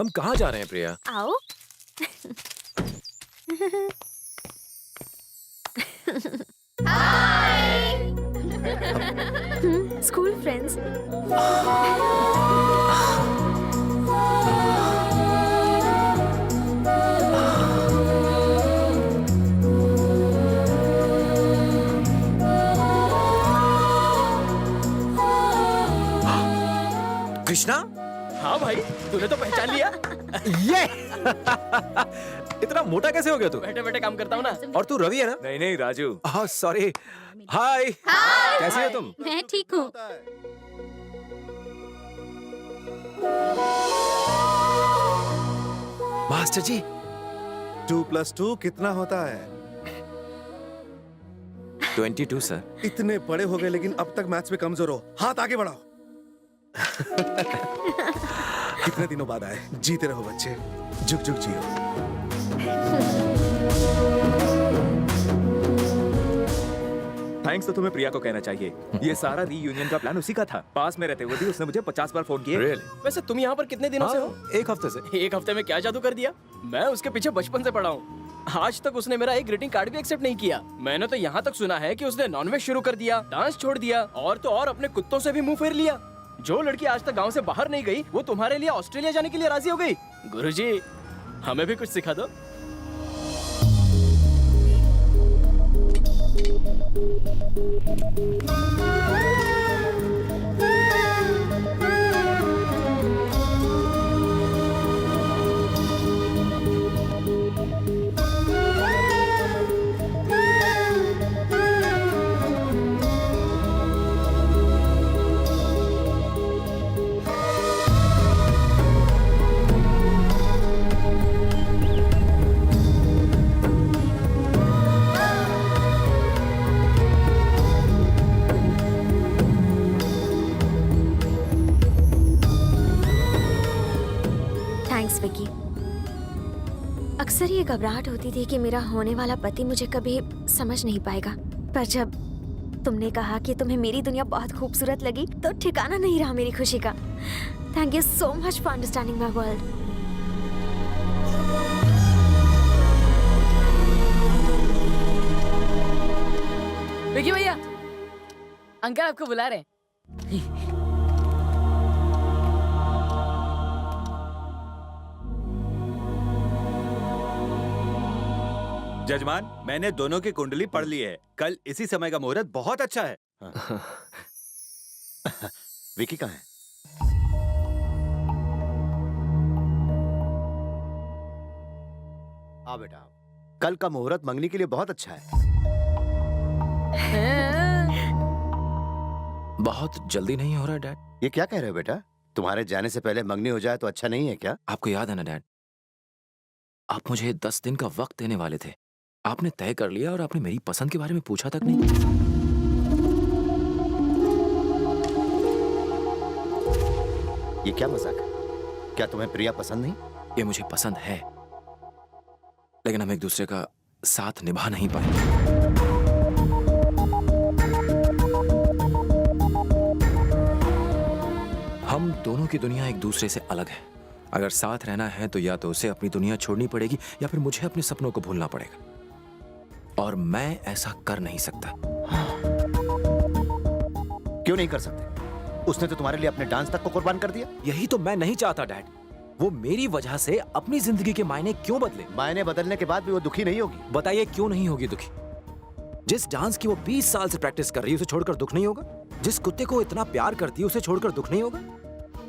हम कहाँ जा रहे हैं प्रिया? आओ। School friends. कृष्णा? हाँ भाई, तूने तो पहचान लिया। ये इतना मोटा कैसे हो गया तू? बैठे बैठे काम करता हूँ ना। और तू रवि है ना? नहीं नहीं राजू। हाँ सॉरी। हाय, कैसे हो तुम? मैं ठीक हूँ। मास्टर जी। 2+2 कितना होता है? 22 सर। इतने बड़े हो गए लेकिन अब तक मैथ्स में कमजोर हो। हाथ आगे बढ़ाओ। कितने दिनों बाद आए। जीते रहो बच्चे, जुग जुग जियो। थैंक्स तो तुम्हें प्रिया को कहना चाहिए। ये सारा रीयूनियन का प्लान उसी का था। पास में रहते हुए भी उसने मुझे 50 बार फोन किए। Really? वैसे तुम यहाँ पर कितने दिनों से हो? एक हफ्ते से। एक हफ्ते में क्या जादू कर दिया? मैं उसके पीछे बचपन से पड़ा हूँ। आज तक उसने मेरा एक ग्रीटिंग कार्ड भी एक्सेप्ट नहीं किया। मैंने तो यहाँ तक सुना है कि उसने नॉनवेज शुरू कर दिया, डांस छोड़ दिया और तो और अपने कुत्तों से भी मुंह फेर लिया। जो लड़की आज तक गांव से बाहर नहीं गई, वो तुम्हारे लिए ऑस्ट्रेलिया जाने के लिए राजी हो गई। गुरुजी, हमें भी कुछ सिखा दो। थैंक्स विकी। अक्सर ये घबराहट होती थी कि मेरा होने वाला पति मुझे कभी समझ नहीं पाएगा, पर जब तुमने कहा कि तुम्हें मेरी दुनिया बहुत खूबसूरत लगी तो ठिकाना नहीं रहा मेरी खुशी का। Thank you so much for understanding my world. Vicky भैया, अंकल आपको बुला रहे हैं। जजमान, मैंने दोनों की कुंडली पढ़ ली है। कल इसी समय का मुहूर्त बहुत अच्छा है। विकी कहाँ है? आ बेटा, कल का मुहूर्त मंगनी के लिए बहुत अच्छा है। बहुत जल्दी नहीं हो रहा डैड? ये क्या कह रहे हो बेटा? तुम्हारे जाने से पहले मंगनी हो जाए तो अच्छा नहीं है क्या? आपको याद है ना डैड, आप मुझे 10 दिन का वक्त देने वाले थे। आपने तय कर लिया और आपने मेरी पसंद के बारे में पूछा तक नहीं। ये क्या मजाक है? क्या तुम्हें प्रिया पसंद नहीं? ये मुझे पसंद है, लेकिन हम एक दूसरे का साथ निभा नहीं पाए। हम दोनों की दुनिया एक दूसरे से अलग है। अगर साथ रहना है तो या तो उसे अपनी दुनिया छोड़नी पड़ेगी या फिर मुझे अपने सपनों को भूलना पड़ेगा, और मैं ऐसा कर नहीं सकता। क्यों नहीं कर सकते? उसने तो तुम्हारे लिए अपने डांस तक को कुर्बान कर दिया। यही तो मैं नहीं चाहता डैड। वो मेरी वजह से अपनी जिंदगी के मायने क्यों बदले? मायने बदलने के बाद भी वो दुखी नहीं होगी। बताइए क्यों नहीं होगी दुखी? जिस डांस की वो 20 साल से प्रैक्टिस कर रही है उसे छोड़कर दुख नहीं होगा? जिस कुत्ते को इतना प्यार करती है उसे छोड़कर दुख नहीं होगा?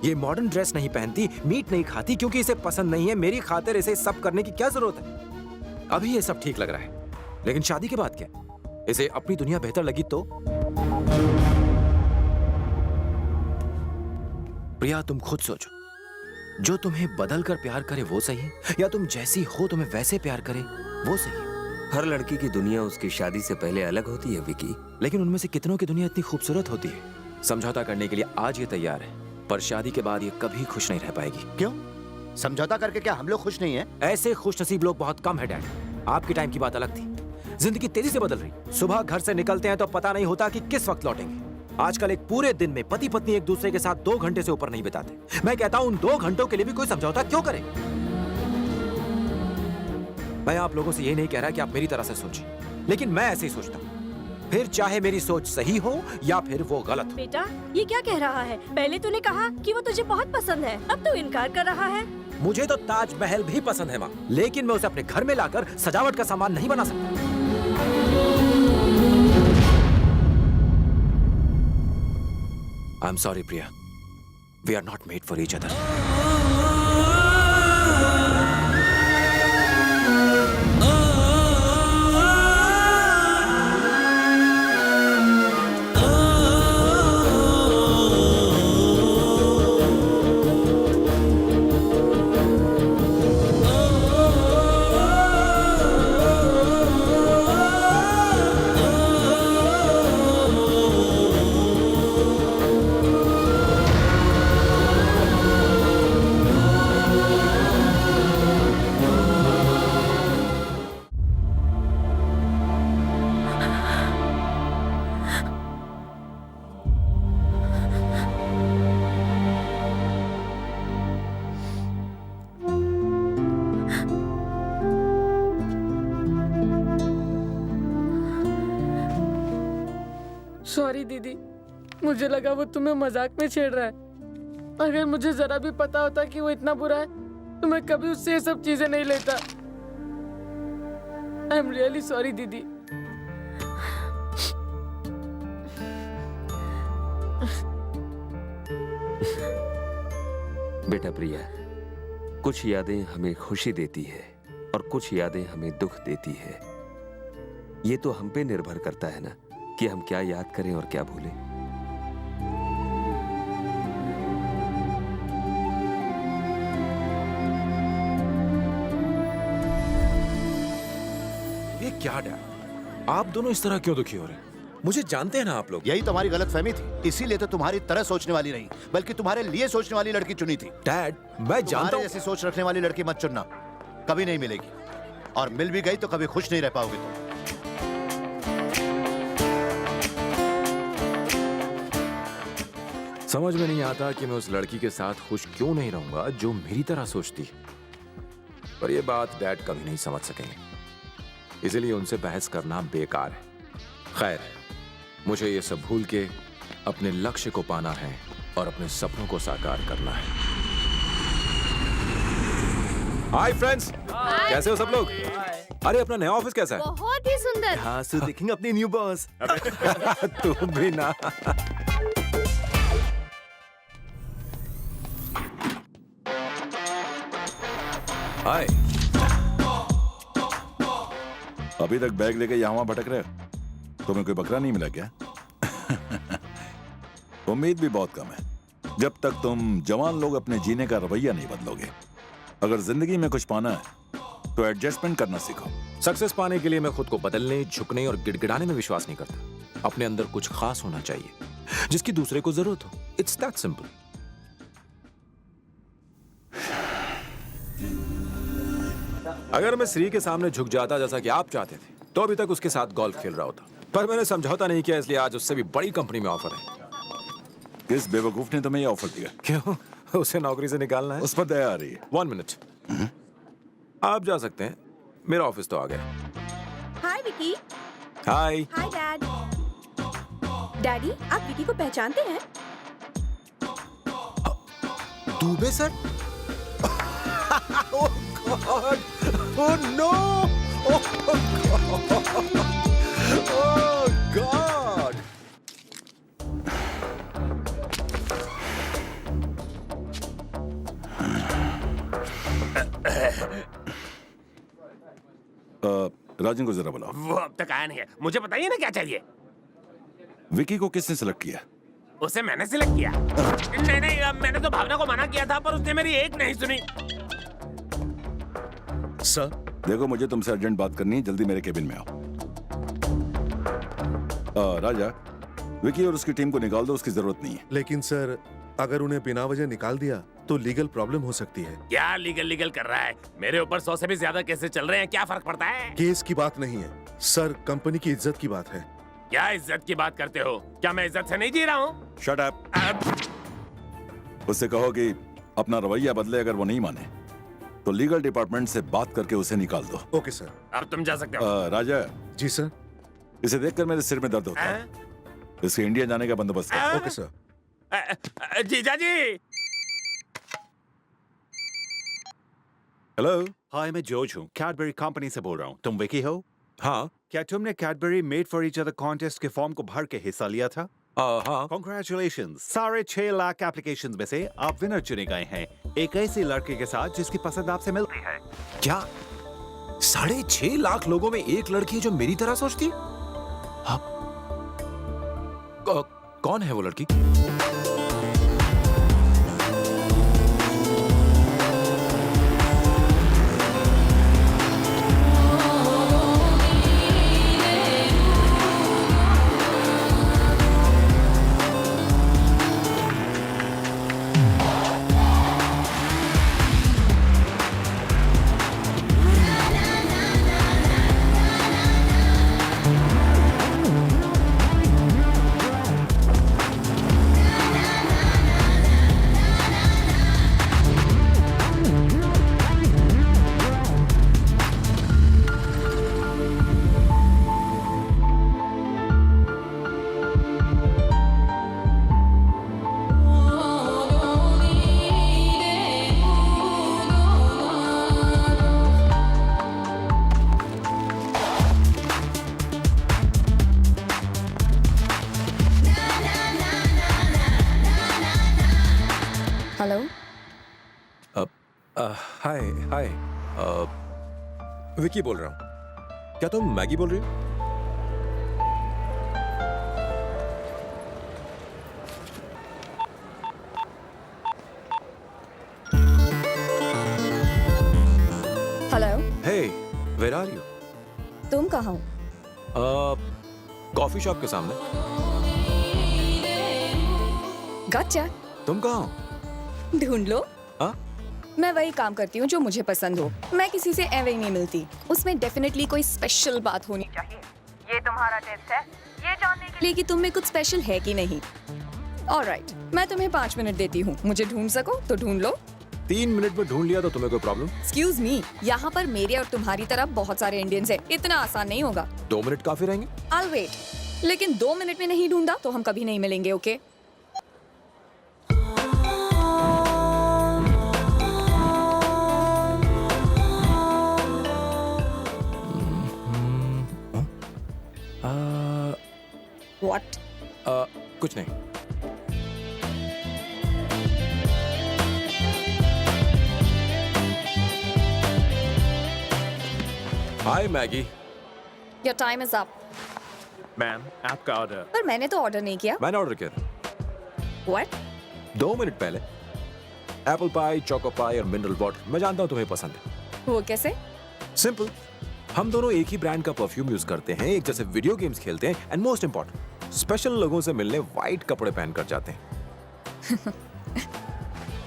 ये मॉडर्न ड्रेस नहीं पहनती, मीट नहीं खाती क्योंकि इसे पसंद नहीं है, मेरी खातिर इसे सब करने की क्या जरूरत है? अभी ये सब ठीक लग रहा है, लेकिन शादी के बाद क्या? इसे अपनी दुनिया बेहतर लगी तो? प्रिया, तुम खुद सोचो, जो तुम्हें बदल कर प्यार करे वो सही है, या तुम जैसी हो तुम्हें वैसे प्यार करे वो सही है? हर लड़की की दुनिया उसकी शादी से पहले अलग होती है विकी। लेकिन उनमें से कितनों की दुनिया इतनी खूबसूरत होती है। समझौता करने के लिए आज ये तैयार है, पर शादी के बाद ये कभी खुश नहीं रह पाएगी। क्यों? समझौता करके क्या हम लोग खुश नहीं हैं? ऐसे खुशनसीब लोग बहुत कम है डैड। आपके टाइम की बात अलग थी। जिंदगी तेजी से बदल रही। सुबह घर से निकलते हैं तो पता नहीं होता कि किस वक्त लौटेंगे। आजकल एक पूरे दिन में पति पत्नी एक दूसरे के साथ 2 घंटे से ऊपर नहीं बिताते। मैं कहता हूं उन 2 घंटों के लिए भी कोई समझौता क्यों करे? मैं आप लोगों से ये नहीं कह रहा कि आप मेरी तरह से सोचें, लेकिन मैं ऐसे ही सोचता हूं। फिर चाहे मेरी सोच सही हो या फिर वो गलत हो। बेटा, ये क्या कह रहा है? पहले तूने कहा कि वो तुझे बहुत पसंद है, अब तू इनकार कर रहा है। मुझे तो ताजमहल भी पसंद है माँ, लेकिन मैं उसे अपने घर में लाकर सजावट का सामान नहीं बना सकता। I am sorry Priya, we are not made for each other. Sorry दीदी, मुझे लगा वो तुम्हें मजाक में छेड़ रहा है। अगर मुझे जरा भी पता होता कि वो इतना बुरा है तो मैं कभी उससे ये सब चीजें नहीं लेता। आई एम रियली सॉरी दीदी। बेटा प्रिया, कुछ यादें हमें खुशी देती है और कुछ यादें हमें दुख देती है। ये तो हम पे निर्भर करता है ना कि हम क्या याद करें और क्या भूलें। ये क्या डैड, आप दोनों इस तरह क्यों दुखी हो रहे हैं? मुझे जानते हैं ना आप लोग। यही तुम्हारी गलतफहमी थी, इसीलिए तो तुम्हारी तरह सोचने वाली नहीं बल्कि तुम्हारे लिए सोचने वाली लड़की चुनी थी। डैड, मैं जानता तुम्हारे हूँ। जैसी सोच रखने वाली लड़की मत चुनना, कभी नहीं मिलेगी, और मिल भी गई तो कभी खुश नहीं रह पाओगे तुम। समझ में नहीं आता कि मैं उस लड़की के साथ खुश क्यों नहीं रहूंगा जो मेरी तरह सोचती है, पर ये बात डैड कभी नहीं समझ सकेंगे, इसलिए उनसे बहस करना बेकार है। खैर, मुझे ये सब भूल के अपने लक्ष्य को पाना है और अपने सपनों को साकार करना है। हाय फ्रेंड्स, कैसे हो सब लोग? अरे अपना नया ऑफिस कैसा है? बहुत ही सुंदर। हाँ, सो देखेंगे अपनी न्यू बॉस। तुम भी ना। हाय। अभी तक बैग लेके यहाँ वहाँ भटक रहे, तुम्हें कोई बकरा नहीं मिला क्या? उम्मीद भी बहुत कम है जब तक तुम जवान लोग अपने जीने का रवैया नहीं बदलोगे। अगर जिंदगी में कुछ पाना है तो एडजस्टमेंट करना सीखो। सक्सेस पाने के लिए मैं खुद को बदलने, झुकने और गिड़गिड़ाने में विश्वास नहीं करता। अपने अंदर कुछ खास होना चाहिए जिसकी दूसरे को जरूरत हो। It's that simple. अगर मैं श्री के सामने झुक जाता जैसा कि आप चाहते थे तो अभी तक उसके साथ गोल्फ खेल रहा होता, पर मैंने समझौता नहीं किया, इसलिए आज उससे भी बड़ी कंपनी में ऑफर है। किस बेवकूफ ने तुम्हें ये ऑफर दिया? क्यों? उसे नौकरी से निकालना है? उस पर दया आ रही है। 1 मिनट, आप जा सकते हैं, मेरा ऑफिस तो आ गया। Hi Vicky. Hi. Hi dad. Daddy, आप विकी को पहचानते हैं? Dubey sir? Oh God! Oh no! Oh God! Oh God! Rajan को जरा बुलाओ। वो अब तक आया नहीं है, मुझे बताइए ना क्या चाहिए। विकी को किसने सिलेक्ट किया? उसे मैंने सिलेक्ट किया। नहीं नहीं, मैंने तो भावना को मना किया था पर उसने मेरी एक नहीं सुनी। सर, देखो मुझे तुमसे अर्जेंट बात करनी है, जल्दी मेरे केबिन में आओ। राजा, विकी और उसकी टीम को निकाल दो, उसकी जरूरत नहीं है। लेकिन सर, अगर उन्हें बिना वजह निकाल दिया तो लीगल प्रॉब्लम हो सकती है। क्या लीगल कर रहा है? मेरे ऊपर 100 से भी ज्यादा केसेस चल रहे हैं, क्या फर्क पड़ता है? केस की बात नहीं है सर, कंपनी की इज्जत की बात है। क्या इज्जत की बात करते हो? क्या मैं इज्जत से नहीं जी रहा हूँ? Shut up. उससे कहो कि अपना रवैया बदले, अगर वो नहीं माने तो लीगल डिपार्टमेंट से बात करके उसे निकाल दो। Okay sir. अब तुम जा सकते हो। राजा, जी सर। इसे देखकर मेरे सिर में दर्द होता है। इसके इंडिया जाने का बंदोबस्त कर। Okay sir. जीजा जी। हेलो। हाय, मैं जॉर्ज हूँ, कैडबरी कंपनी से बोल रहा हूँ। तुम विकी हो? हाँ क्या तुमने Cadbury made for each other contest के फॉर्म को भर के हिस्सा लिया था? हाँ। Congratulations! साढ़े 6 लाख एप्लीकेशंस में से आप विनर चुने गए हैं, एक ऐसी लड़की के साथ जिसकी पसंद आपसे मिलती है। क्या 6.5 लाख लोगों में एक लड़की है जो मेरी तरह सोचती है? हाँ। कौन है वो लड़की? हेलो। हाय हाय। विकी बोल रहा हूँ। क्या तुम मैगी बोल रही हो? Hello. Hey, where are you? तुम कहाँ हो? कॉफी शॉप के सामने। गॉटचा। तुम कहाँ हो? ढूंढ लो। हाँ? मैं वही काम करती हूँ जो मुझे पसंद हो। मैं किसी से एवे ही नहीं मिलती। उसमें डेफिनेटली कोई स्पेशल बात होनी चाहिए। ये तुम्हारा टेस्ट है, ये जानने के लिए कि तुम में कुछ स्पेशल है कि नहीं। ऑलराइट, मैं तुम्हें 5 मिनट देती हूँ। मुझे ढूंढ सको तो ढूंढ लो। 3 मिनट में ढूंढ लिया तो तुम्हें कोई प्रॉब्लम? एक्सक्यूज मी, यहाँ पर मेरे और तुम्हारी तरह बहुत सारे इंडियंस हैं। इतना आसान नहीं होगा। 2 मिनट काफी रहेंगे? I'll wait। लेकिन 2 मिनट में नहीं ढूंढा तो हम कभी नहीं मिलेंगे, ओके? What? कुछ नहीं। Hi Maggie. Your time is up। Ma'am, आपका ऑर्डर। पर मैंने तो ऑर्डर नहीं किया। मैंने ऑर्डर किया था What? 2 मिनट पहले। एप्पल पाई, चोको पाई और मिनरल वाटर। मैं जानता हूँ तुम्हें पसंद है। वो कैसे? सिंपल। हम दोनों एक ही ब्रांड का परफ्यूम यूज करते हैं, एक जैसे वीडियो गेम्स खेलते हैं, एंड मोस्ट इंपॉर्टेंट, स्पेशल लोगों से मिलने व्हाइट कपड़े पहनकर जाते हैं।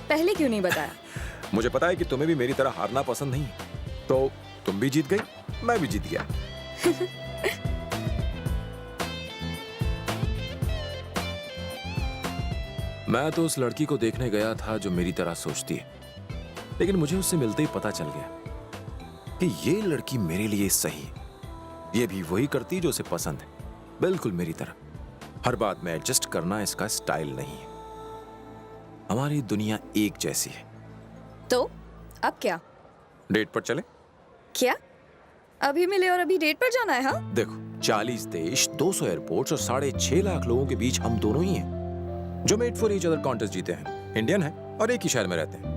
पहले क्यों नहीं बताया? मुझे पता है कि तुम्हें भी मेरी तरह हारना पसंद नहीं है, तो तुम भी जीत गई, मैं भी जीत गया। मैं तो उस लड़की को देखने गया था जो मेरी तरह सोचती है, लेकिन मुझे उससे मिलते ही पता चल गया कि ये लड़की मेरे लिए सही है। ये भी वही करती जो उसे पसंद है, बिल्कुल मेरी तरह। हर बात में एडजस्ट करना इसका स्टाइल नहीं है। हमारी दुनिया एक जैसी है। तो अब क्या? डेट पर चले? क्या? अभी मिले और अभी डेट पर जाना है? हाँ, देखो, 40 देश, 200 एयरपोर्ट्स और 6.5 लाख लोगों के बीच हम दोनों ही हैं जो made for each other contest जीते हैं, इंडियन है और एक ही शहर में रहते हैं।